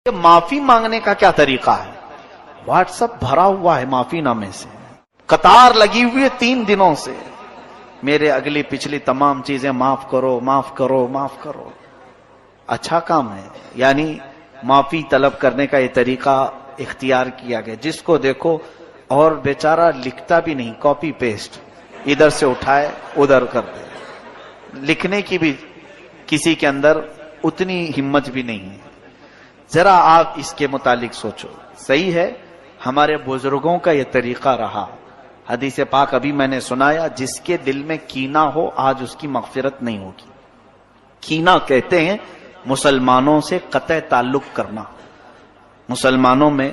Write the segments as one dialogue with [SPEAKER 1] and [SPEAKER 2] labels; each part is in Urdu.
[SPEAKER 1] معافی مانگنے کا کیا طریقہ ہے؟ واٹس ایپ بھرا ہوا ہے معافی نامے سے، قطار لگی ہوئی ہے 3 دنوں سے، میرے اگلی پچھلی تمام چیزیں معاف کرو معاف کرو معاف کرو۔ اچھا کام ہے، یعنی معافی طلب کرنے کا یہ طریقہ اختیار کیا گیا، جس کو دیکھو اور بیچارہ لکھتا بھی نہیں، کاپی پیسٹ ادھر سے اٹھائے ادھر کر دے، لکھنے کی بھی کسی کے اندر اتنی ہمت بھی نہیں ہے۔ ذرا آپ اس کے متعلق سوچو، صحیح ہے ہمارے بزرگوں کا یہ طریقہ رہا۔ حدیث پاک ابھی میں نے سنایا، جس کے دل میں کینہ ہو آج اس کی مغفرت نہیں ہوگی۔ کینہ کہتے ہیں مسلمانوں سے قطع تعلق کرنا۔ مسلمانوں میں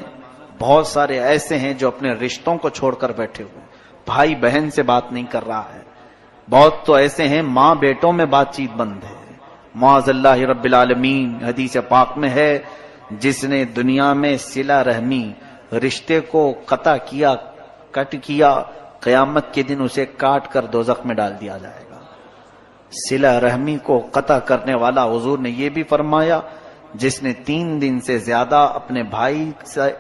[SPEAKER 1] بہت سارے ایسے ہیں جو اپنے رشتوں کو چھوڑ کر بیٹھے ہوئے، بھائی بہن سے بات نہیں کر رہا ہے، بہت تو ایسے ہیں ماں بیٹوں میں بات چیت بند ہے۔ معاذ اللہ رب العالمین، حدیث پاک میں ہے جس نے دنیا میں صلہ رحمی رشتے کو قطع کیا، کٹ کیا، قیامت کے دن اسے کاٹ کر دوزخ میں ڈال دیا جائے گا۔ صلہ رحمی کو قطع کرنے والا، حضور نے یہ بھی فرمایا جس نے 3 دن سے زیادہ اپنے بھائی سے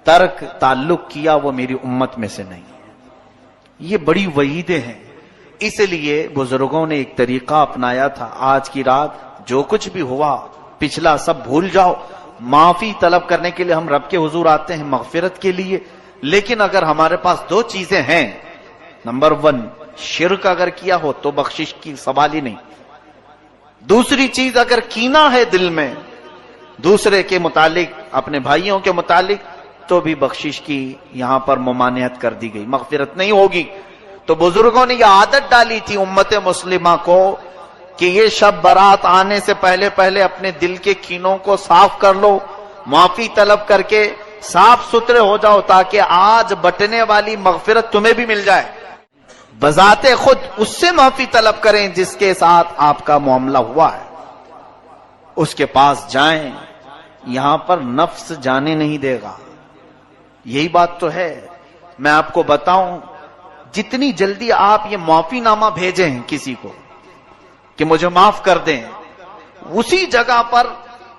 [SPEAKER 1] ترک تعلق کیا وہ میری امت میں سے نہیں ہے۔ یہ بڑی وعیدیں ہیں، اس لیے بزرگوں نے ایک طریقہ اپنایا تھا۔ آج کی رات جو کچھ بھی ہوا پچھلا سب بھول جاؤ، معافی طلب کرنے کے لیے ہم رب کے حضور آتے ہیں مغفرت کے لیے، لیکن اگر ہمارے پاس 2 چیزیں ہیں، نمبر 1 شرک اگر کیا ہو تو بخشش کی سوال ہی نہیں، دوسری چیز اگر کینہ ہے دل میں دوسرے کے متعلق، اپنے بھائیوں کے متعلق، تو بھی بخشش کی یہاں پر ممانعت کر دی گئی، مغفرت نہیں ہوگی۔ تو بزرگوں نے یہ عادت ڈالی تھی امت مسلمہ کو کہ یہ شب برات آنے سے پہلے پہلے اپنے دل کے کینوں کو صاف کر لو، معافی طلب کر کے صاف ستھرے ہو جاؤ، تاکہ آج بٹنے والی مغفرت تمہیں بھی مل جائے۔ بذات خود اس سے معافی طلب کریں جس کے ساتھ آپ کا معاملہ ہوا ہے، اس کے پاس جائیں، یہاں پر نفس جانے نہیں دے گا۔ یہی بات تو ہے۔ میں آپ کو بتاؤں، جتنی جلدی آپ یہ معافی نامہ بھیجیں کسی کو کہ مجھے معاف کر دیں، اسی جگہ پر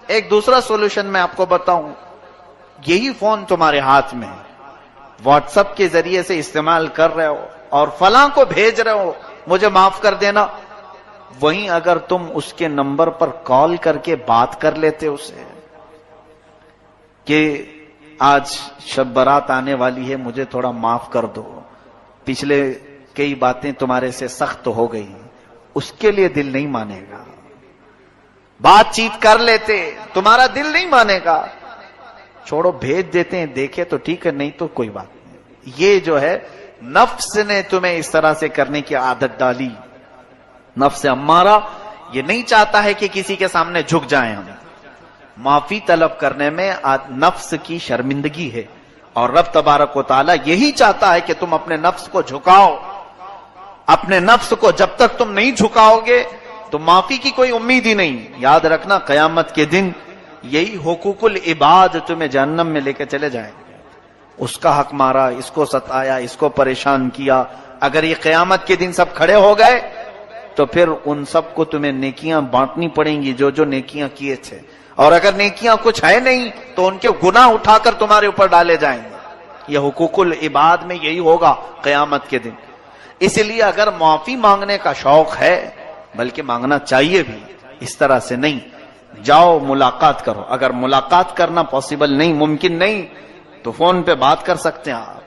[SPEAKER 1] ایک دوسرا سولوشن میں آپ کو بتاؤں، یہی فون تمہارے ہاتھ میں واٹس ایپ کے ذریعے سے استعمال کر رہے ہو اور فلاں کو بھیج رہے ہو مجھے معاف کر دینا، وہیں اگر تم اس کے نمبر پر کال کر کے بات کر لیتے اسے کہ آج شب برات آنے والی ہے مجھے تھوڑا معاف کر دو، پچھلے کئی باتیں تمہارے سے سخت ہو گئی ہیں، اس کے لیے دل نہیں مانے گا۔ بات چیت کر لیتے، تمہارا دل نہیں مانے گا، چھوڑو بھیج دیتے ہیں، دیکھے تو ٹھیک ہے نہیں تو کوئی بات نہیں۔ یہ جو ہے نفس نے تمہیں اس طرح سے کرنے کی عادت ڈالی۔ نفس امارہ یہ نہیں چاہتا ہے کہ کسی کے سامنے جھک جائیں ہم۔ معافی طلب کرنے میں نفس کی شرمندگی ہے، اور رب تبارک و تعالی یہی چاہتا ہے کہ تم اپنے نفس کو جھکاؤ۔ اپنے نفس کو جب تک تم نہیں جھکاؤ گے تو معافی کی کوئی امید ہی نہیں۔ یاد رکھنا قیامت کے دن یہی حقوق العباد تمہیں جہنم میں لے کے چلے جائیں گے۔ اس کا حق مارا، اس کو ستایا، اس کو پریشان کیا، اگر یہ قیامت کے دن سب کھڑے ہو گئے تو پھر ان سب کو تمہیں نیکیاں بانٹنی پڑیں گی جو جو نیکیاں کیے تھے، اور اگر نیکیاں کچھ ہے نہیں تو ان کے گناہ اٹھا کر تمہارے اوپر ڈالے جائیں گے۔ یہ حقوق العباد میں یہی ہوگا قیامت کے دن۔ اس لیے اگر معافی مانگنے کا شوق ہے، بلکہ مانگنا چاہیے بھی، اس طرح سے نہیں، جاؤ ملاقات کرو۔ اگر ملاقات کرنا پاسبل نہیں، ممکن نہیں، تو فون پہ بات کر سکتے ہیں آپ۔